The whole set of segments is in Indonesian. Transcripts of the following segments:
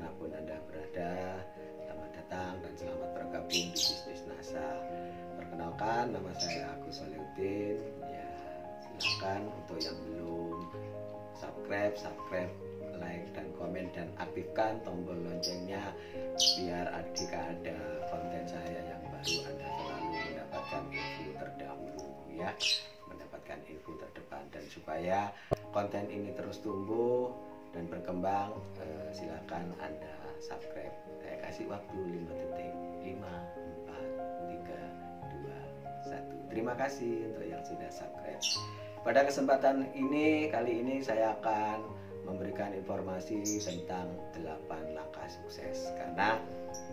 dimanapun Anda berada. Selamat datang dan selamat bergabung di Bisnis NASA. Perkenalkan, nama saya Agus Solihuddin. Ya, silakan untuk yang belum subscribe, like dan komen dan aktifkan tombol loncengnya biar jika ada konten saya yang baru Anda selalu mendapatkan info terdahulu ya, mendapatkan info terdepan. Dan supaya konten ini terus tumbuh dan berkembang, silakan Anda subscribe. Saya kasih waktu 5 detik. 5, 4, 3, 2, 1. Terima kasih untuk yang sudah subscribe. Pada kesempatan ini, kali ini saya akan memberikan informasi tentang 8 langkah sukses. Karena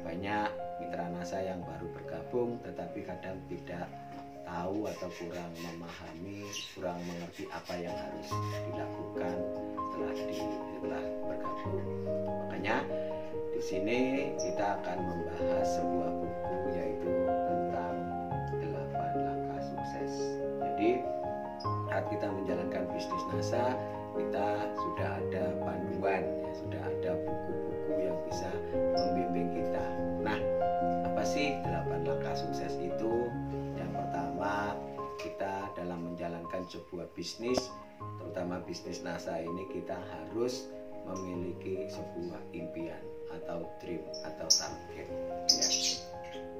banyak mitra NASA yang baru bergabung tetapi kadang tidak tahu atau kurang memahami, kurang mengerti apa yang harus dilakukan setelah bergabung. Makanya di sini kita akan membahas sebuah buku yaitu tentang 8 langkah sukses. Jadi saat kita menjalankan bisnis NASA, kita sudah ada panduan, ya, sudah ada buku-buku yang bisa membimbing kita. Nah, apa sih 8 langkah sukses itu? Yang pertama, kita dalam menjalankan sebuah bisnis, terutama bisnis NASA ini, kita harus memiliki sebuah impian atau dream atau target, ya.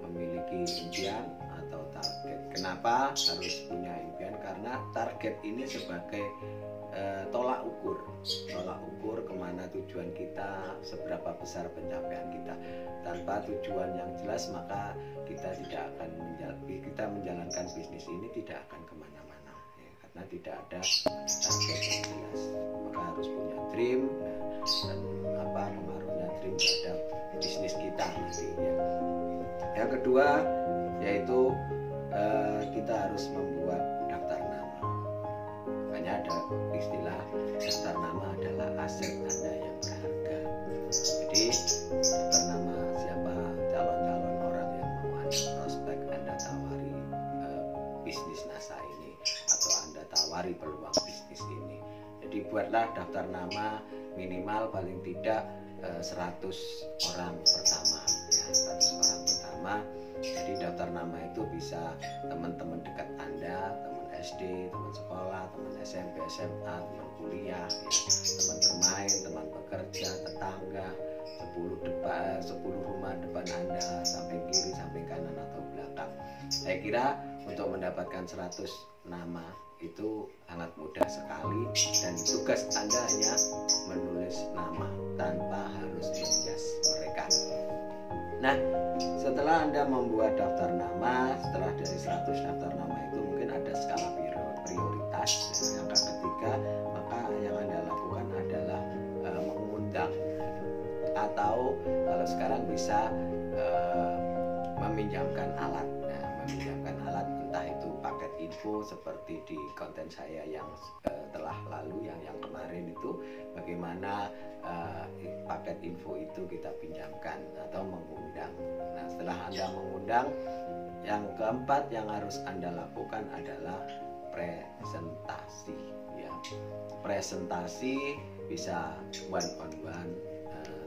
Memiliki impian atau target. Kenapa harus punya impian? Karena target ini sebagai tolak ukur kemana tujuan kita, seberapa besar pencapaian kita. Tanpa tujuan yang jelas maka kita menjalankan bisnis ini tidak akan kemana-mana, ya, karena tidak ada target yang jelas. Maka harus punya dream, dan apa pengaruhnya dream terhadap bisnis kita nanti, ya. Yang kedua yaitu kita harus membuat daftar nama. Makanya ada istilah daftar nama adalah aset Anda yang berharga. Jadi daftar nama siapa calon-calon orang yang mau Anda prospek, Anda tawari bisnis NASA ini, atau Anda tawari peluang bisnis ini. Jadi buatlah daftar nama minimal paling tidak 100 orang pertama, ya, 100 orang pertama. Jadi daftar nama itu bisa teman-teman dekat Anda, teman SD, teman sekolah, teman SMP, SMA, teman kuliah, ya, teman bermain, teman bekerja, tetangga, 10 rumah depan Anda, samping kiri, samping kanan atau belakang. Saya kira untuk mendapatkan 100 nama itu sangat mudah sekali, dan tugas Anda hanya menulis nama tanpa harus menjas mereka. Nah, setelah Anda membuat daftar nama, setelah dari 100 daftar nama itu mungkin ada skala prioritas. Yang ketiga, maka yang Anda lakukan adalah mengundang, atau kalau sekarang bisa meminjamkan alat. Nah, meminjamkan alat, entah itu paket info seperti di konten saya yang telah lalu, yang kemarin itu, bagaimana paket info itu kita pinjamkan atau mengundang. Nah, setelah Anda mengundang, yang keempat yang harus Anda lakukan adalah presentasi, ya. Presentasi bisa one on one,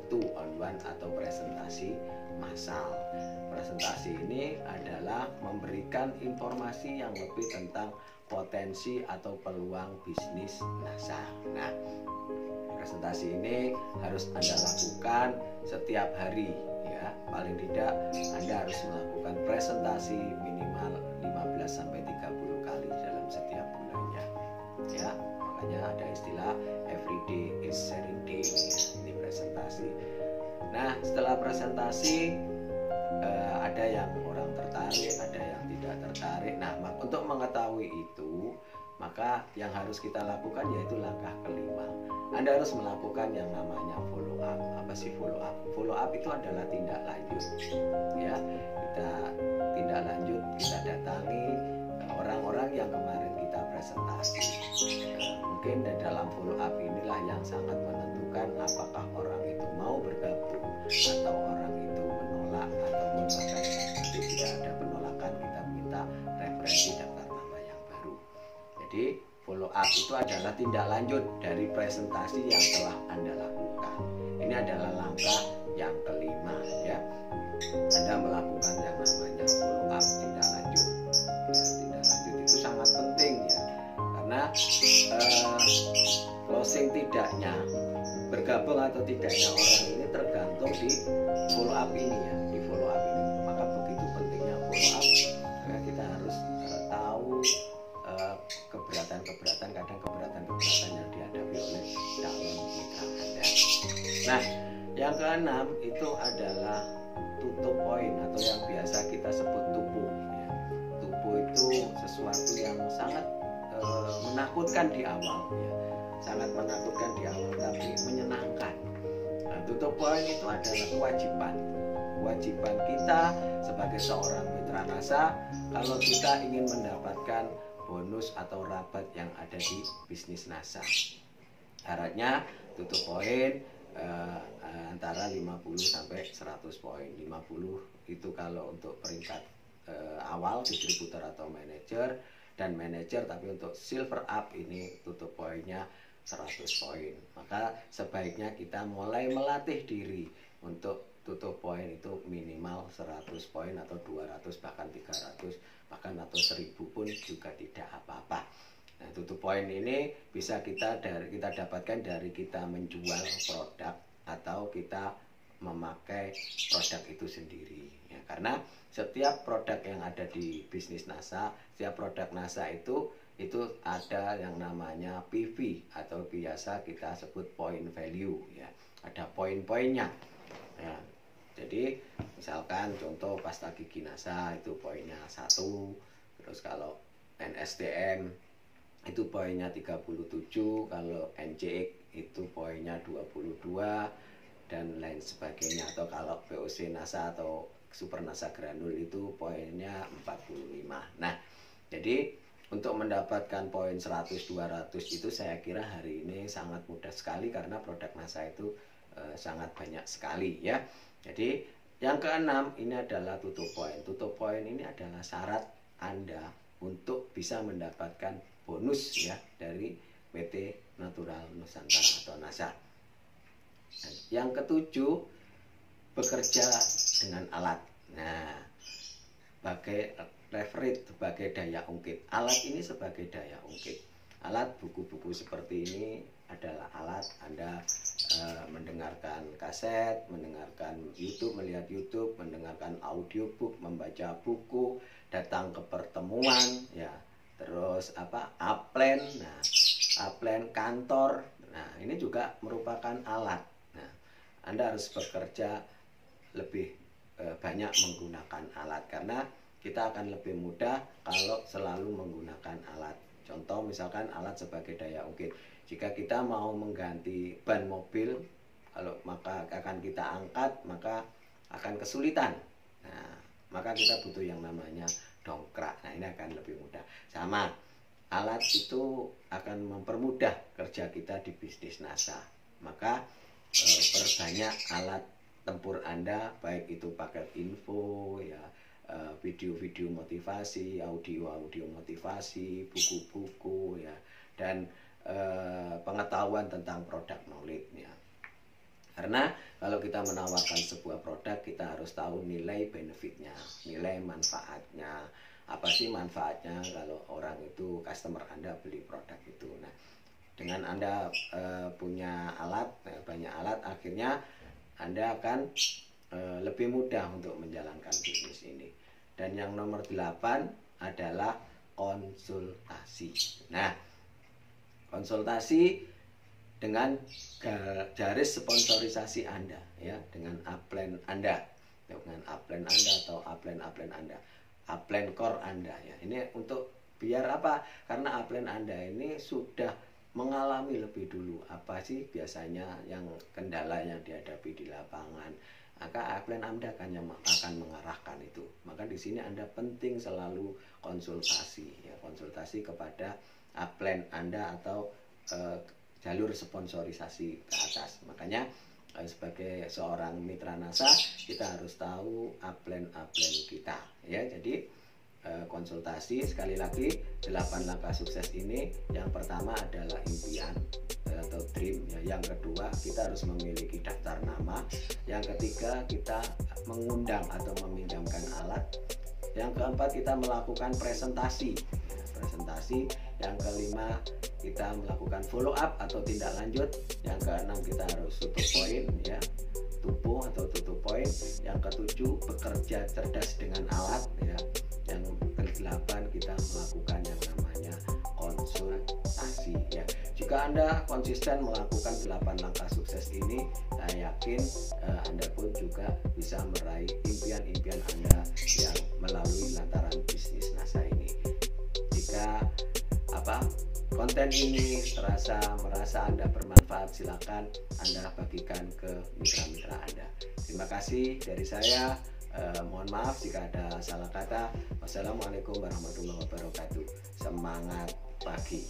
two on one, atau presentasi massal. Presentasi ini adalah memberikan informasi yang lebih tentang potensi atau peluang bisnis NASA. Nah, presentasi ini harus Anda lakukan setiap hari, ya. Paling tidak Anda harus melakukan presentasi minimal 15-30 kali dalam setiap bulannya, ya. Makanya ada istilah every day is sharing day, ya. Ini presentasi. Nah, setelah presentasi ada yang orang tertarik, ada yang tidak tertarik. Nah, untuk mengetahui itu, maka yang harus kita lakukan yaitu langkah kelima. Anda harus melakukan yang namanya follow up. Apa sih follow up? Follow up itu adalah tindak lanjut, ya. Kita tindak lanjut, kita datangi orang-orang yang kemarin kita presentasi. Mungkin di dalam follow up inilah yang sangat menentukan apakah orang itu mau bergabung atau orang itu menolak, ataupun bahkan nanti tidak ada penolakan, kita minta referensi daftar nama yang baru. Jadi follow up itu adalah tindak lanjut dari presentasi yang telah Anda lakukan. Ini adalah langkah yang kelima ya. Anda melakukan yang namanya follow up, tindak lanjut. Ya, tindak lanjut itu sangat penting ya. Karena closing tidaknya, bergabung atau tidaknya orang ini tergantung di follow up ini ya, di follow up ini. Maka begitu pentingnya follow up, maka kita harus tahu keberatan-keberatan, kadang keberatan-keberatan yang dihadapi oleh calon mitra Anda. Nah, yang keenam itu adalah tutup poin atau yang biasa kita sebut tupu ya. Tupu itu sesuatu yang sangat menakutkan di awal ya. Sangat menakutkan di awal tapi menyenangkan. Nah, tutup poin itu adalah kewajiban kita sebagai seorang mitra NASA kalau kita ingin mendapatkan bonus atau rabat yang ada di bisnis NASA. Syaratnya tutup poin antara 50 sampai 100 poin. 50 itu kalau untuk peringkat awal distributor atau manajer dan manajer, tapi untuk silver up ini tutup poinnya 100 poin. Maka sebaiknya kita mulai melatih diri untuk tutup poin itu minimal 100 poin atau 200 bahkan 300 bahkan atau 1000 pun juga tidak apa-apa. Nah, tutup poin ini bisa kita dapatkan dari kita menjual produk atau kita memakai produk itu sendiri ya, karena setiap produk yang ada di bisnis NASA, setiap produk NASA itu ada yang namanya PV atau biasa kita sebut point value ya, ada poin-poinnya ya. Jadi misalkan contoh pasta gigi NASA itu poinnya 1, terus kalau NSDM itu poinnya 37, kalau NCX itu poinnya 22 dan lain sebagainya, atau kalau VOC NASA atau Super NASA Granul itu poinnya 45. Nah, jadi untuk mendapatkan poin 100 200 itu saya kira hari ini sangat mudah sekali karena produk NASA itu sangat banyak sekali ya. Jadi yang keenam ini adalah tutup poin. Tutup poin ini adalah syarat Anda untuk bisa mendapatkan bonus ya dari PT Natural Nusantara atau NASA. Yang ketujuh, bekerja dengan alat. Nah, sebagai leverage, sebagai daya ungkit. Alat ini sebagai daya ungkit. Alat buku-buku seperti ini adalah alat Anda mendengarkan kaset, mendengarkan YouTube, melihat YouTube, mendengarkan audiobook, membaca buku, datang ke pertemuan, ya, terus upline, nah, upline kantor, nah ini juga merupakan alat. Nah, Anda harus bekerja lebih banyak menggunakan alat karena kita akan lebih mudah kalau selalu menggunakan alat. Contoh misalkan alat sebagai daya ungkit. Jika kita mau mengganti ban mobil, kalau maka akan kita angkat, maka akan kesulitan. Nah, maka kita butuh yang namanya dongkrak. Nah, ini akan lebih mudah. Sama, alat itu akan mempermudah kerja kita di bisnis NASA. Maka perbanyak alat tempur Anda, baik itu paket info, ya, video-video motivasi, audio-audio motivasi, buku-buku, ya, dan pengetahuan tentang produk knowledge ya. Karena kalau kita menawarkan sebuah produk, kita harus tahu nilai benefitnya, nilai manfaatnya. Apa sih manfaatnya kalau orang itu, customer Anda beli produk itu. Nah, dengan Anda punya alat, banyak alat, akhirnya Anda akan lebih mudah untuk menjalankan bisnis ini. Dan yang nomor 8 adalah konsultasi. Nah, konsultasi dengan garis sponsorisasi Anda ya, dengan upline Anda, dengan upline Anda atau upline Anda, upline core Anda ya. Ini untuk biar apa? Karena upline Anda ini sudah mengalami lebih dulu apa sih biasanya yang kendala yang dihadapi di lapangan. Maka upline Anda akan mengarahkan itu. Maka di sini Anda penting selalu konsultasi ya, konsultasi kepada upline Anda atau jalur sponsorisasi ke atas. Makanya sebagai seorang mitra NASA kita harus tahu upline kita ya. Jadi konsultasi. Sekali lagi 8 langkah sukses ini, yang pertama adalah impian atau dream ya. Yang kedua, kita harus memiliki daftar nama. Yang ketiga, kita mengundang atau meminjamkan alat. Yang keempat, kita melakukan presentasi. Yang kelima, kita melakukan follow up atau tindak lanjut. Yang keenam, kita harus tutup poin ya, tutup poin. Yang ketujuh, bekerja cerdas dengan alat ya. Yang kedelapan, kita melakukan yang namanya konsultasi ya. Jika Anda konsisten melakukan 8 langkah sukses ini, saya yakin Anda pun juga bisa meraih impian-impian Anda yang melalui lantaran bisnis NASA ini. Jika konten ini merasa Anda bermanfaat, silakan Anda bagikan ke mitra-mitra Anda. Terima kasih dari saya. Mohon maaf jika ada salah kata. Wassalamualaikum warahmatullahi wabarakatuh. Semangat pagi.